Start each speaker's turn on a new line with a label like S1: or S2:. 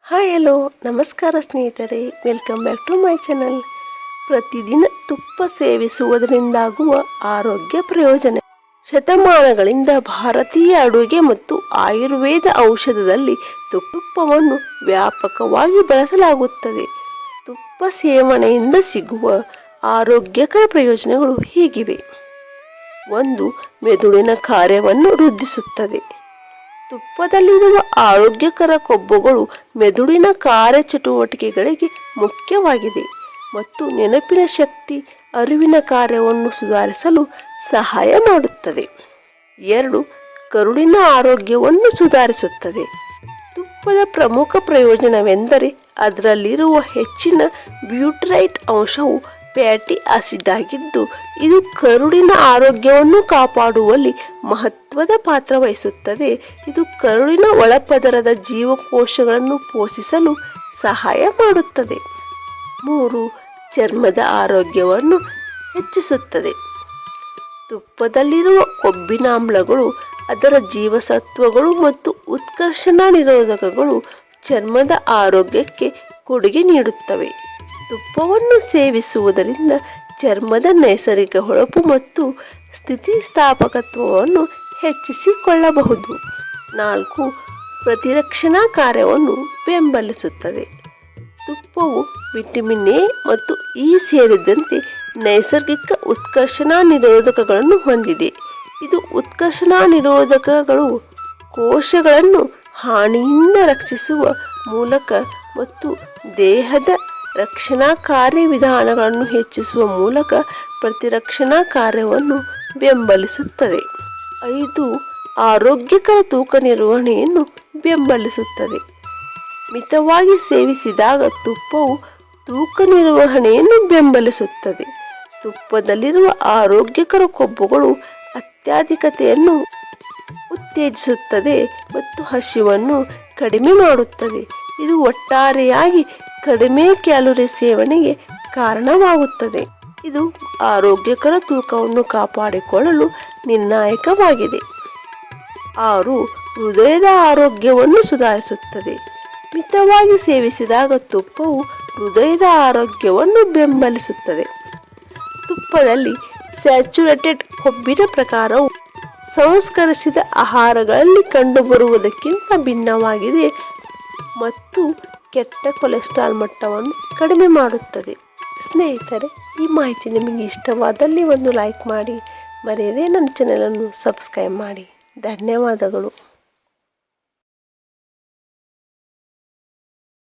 S1: Hi hello ನಮಸ್ಕಾರ ಸ್ನೇಹಿತರೆ, welcome back to my channel. ಪ್ರತಿದಿನ ತುಪ್ಪ ಸೇವಿಸುವುದರಿಂದಾಗುವ ಆರೋಗ್ಯ ಪ್ರಯೋಜನ. ಶತಮಾನಗಳಿಂದ ಭಾರತೀಯ ಅಡುಗೆ ಮತ್ತು ಆಯುರ್ವೇದ ಔಷಧದಲ್ಲಿ ತುಪ್ಪವನ್ನು ವ್ಯಾಪಕವಾಗಿ ಬಳಸಲಾಗುತ್ತದೆ. ತುಪ್ಪ ಸೇವನೆಯಿಂದ ಸಿಗುವ ಆರೋಗ್ಯಕರ ಪ್ರಯೋಜನಗಳು ಹೀಗಿವೆ. 1. ಮೆದುಳಿನ ಕಾರ್ಯವನ್ನು ವೃದ್ಧಿಸುತ್ತದೆ. ತುಪ್ಪದಲ್ಲಿರುವ ಆರೋಗ್ಯಕರ ಕೊಬ್ಬುಗಳು ಮೆದುಳಿನ ಕಾರ್ಯಚಟುವಟಿಕೆಗಳಿಗೆ ಮುಖ್ಯವಾಗಿದೆ ಮತ್ತು ನೆನಪಿನ ಶಕ್ತಿ, ಅರಿವಿನ ಕಾರ್ಯವನ್ನು ಸುಧಾರಿಸಲು ಸಹಾಯ ಮಾಡುತ್ತದೆ. 2. ಕರುಳಿನ ಆರೋಗ್ಯವನ್ನು ಸುಧಾರಿಸುತ್ತದೆ. ತುಪ್ಪದ ಪ್ರಮುಖ ಪ್ರಯೋಜನವೆಂದರೆ ಅದರಲ್ಲಿರುವ ಹೆಚ್ಚಿನ ಬ್ಯೂಟರೈಟ್ ಅಂಶವು ಫ್ಯಾಟಿ ಆಸಿಡ್ ಆಗಿದ್ದು, ಇದು ಕರುಳಿನ ಆರೋಗ್ಯವನ್ನು ಕಾಪಾಡುವಲ್ಲಿ ಮಹತ್ವದ ಪಾತ್ರ ವಹಿಸುತ್ತದೆ. ಇದು ಕರುಳಿನ ಒಳಪದರದ ಜೀವಕೋಶಗಳನ್ನು ಪೋಷಿಸಲು ಸಹಾಯ ಮಾಡುತ್ತದೆ. 3. ಚರ್ಮದ ಆರೋಗ್ಯವನ್ನು ಹೆಚ್ಚಿಸುತ್ತದೆ. ತುಪ್ಪದಲ್ಲಿರುವ ಕೊಬ್ಬಿನಾಮ್ಲಗಳು, ಅದರ ಜೀವಸತ್ವಗಳು ಮತ್ತು ಉತ್ಕರ್ಷಣ ನಿರೋಧಕಗಳು ಚರ್ಮದ ಆರೋಗ್ಯಕ್ಕೆ ಕೊಡುಗೆ ನೀಡುತ್ತವೆ. ತುಪ್ಪವನ್ನು ಸೇವಿಸುವುದರಿಂದ ಚರ್ಮದ ನೈಸರ್ಗಿಕ ಹೊಳಪು ಮತ್ತು ಸ್ಥಿತಿಸ್ಥಾಪಕತ್ವವನ್ನು ಹೆಚ್ಚಿಸಿಕೊಳ್ಳಬಹುದು. 4. ಪ್ರತಿರಕ್ಷಣಾ ಕಾರ್ಯವನ್ನು ಬೆಂಬಲಿಸುತ್ತದೆ. ತುಪ್ಪವು ವಿಟಮಿನ್ ಎ ಮತ್ತು ಇ ಸೇರಿದಂತೆ ನೈಸರ್ಗಿಕ ಉತ್ಕರ್ಷಣ ನಿರೋಧಕಗಳನ್ನು ಹೊಂದಿದೆ. ಇದು ಉತ್ಕರ್ಷಣ ನಿರೋಧಕಗಳು ಕೋಶಗಳನ್ನು ಹಾನಿಯಿಂದ ರಕ್ಷಿಸುವ ಮೂಲಕ ಮತ್ತು ದೇಹದ ರಕ್ಷಣಾ ಕಾರ್ಯವಿಧಾನಗಳನ್ನು ಹೆಚ್ಚಿಸುವ ಮೂಲಕ ಪ್ರತಿರಕ್ಷಣಾ ಕಾರ್ಯವನ್ನು ಬೆಂಬಲಿಸುತ್ತದೆ. 5. ಆರೋಗ್ಯಕರ ತೂಕ ನಿರ್ವಹಣೆಯನ್ನು ಬೆಂಬಲಿಸುತ್ತದೆ. ಮಿತವಾಗಿ ಸೇವಿಸಿದಾಗ ತುಪ್ಪವು ತೂಕ ನಿರ್ವಹಣೆಯನ್ನು ಬೆಂಬಲಿಸುತ್ತದೆ. ತುಪ್ಪದಲ್ಲಿರುವ ಆರೋಗ್ಯಕರ ಕೊಬ್ಬುಗಳು ಅತ್ಯಾಧಿಕತೆಯನ್ನು ಉತ್ತೇಜಿಸುತ್ತದೆ ಮತ್ತು ಹಸಿವನ್ನು ಕಡಿಮೆ ಮಾಡುತ್ತದೆ. ಇದು ಒಟ್ಟಾರೆಯಾಗಿ ಕಡಿಮೆ ಕ್ಯಾಲೋರಿ ಸೇವನೆಗೆ ಕಾರಣವಾಗುತ್ತದೆ. ಇದು ಆರೋಗ್ಯಕರ ತೂಕವನ್ನು ಕಾಪಾಡಿಕೊಳ್ಳಲು ನಿರ್ಣಾಯಕವಾಗಿದೆ. 6. ಹೃದಯದ ಆರೋಗ್ಯವನ್ನು ಸುಧಾರಿಸುತ್ತದೆ. ಮಿತವಾಗಿ ಸೇವಿಸಿದಾಗ ತುಪ್ಪವು ಹೃದಯದ ಆರೋಗ್ಯವನ್ನು ಬೆಂಬಲಿಸುತ್ತದೆ. ತುಪ್ಪದಲ್ಲಿ ಸ್ಯಾಚುರೇಟೆಡ್ ಕೊಬ್ಬಿನ ಪ್ರಕಾರವು ಸಂಸ್ಕರಿಸಿದ ಆಹಾರಗಳಲ್ಲಿ ಕಂಡುಬರುವುದಕ್ಕಿಂತ ಭಿನ್ನವಾಗಿದೆ ಮತ್ತು ಕೆಟ್ಟ ಕೊಲೆಸ್ಟ್ರಾಲ್ ಮಟ್ಟವನ್ನು ಕಡಿಮೆ ಮಾಡುತ್ತದೆ. ಸ್ನೇಹಿತರೆ, ಈ ಮಾಹಿತಿ ನಿಮಗೆ ಇಷ್ಟವಾದಲ್ಲಿ ಒಂದು ಲೈಕ್ ಮಾಡಿ, ಮರೆಯದೇ ನನ್ನ ಚಾನಲನ್ನು ಸಬ್ಸ್ಕ್ರೈಬ್ ಮಾಡಿ. ಧನ್ಯವಾದಗಳು.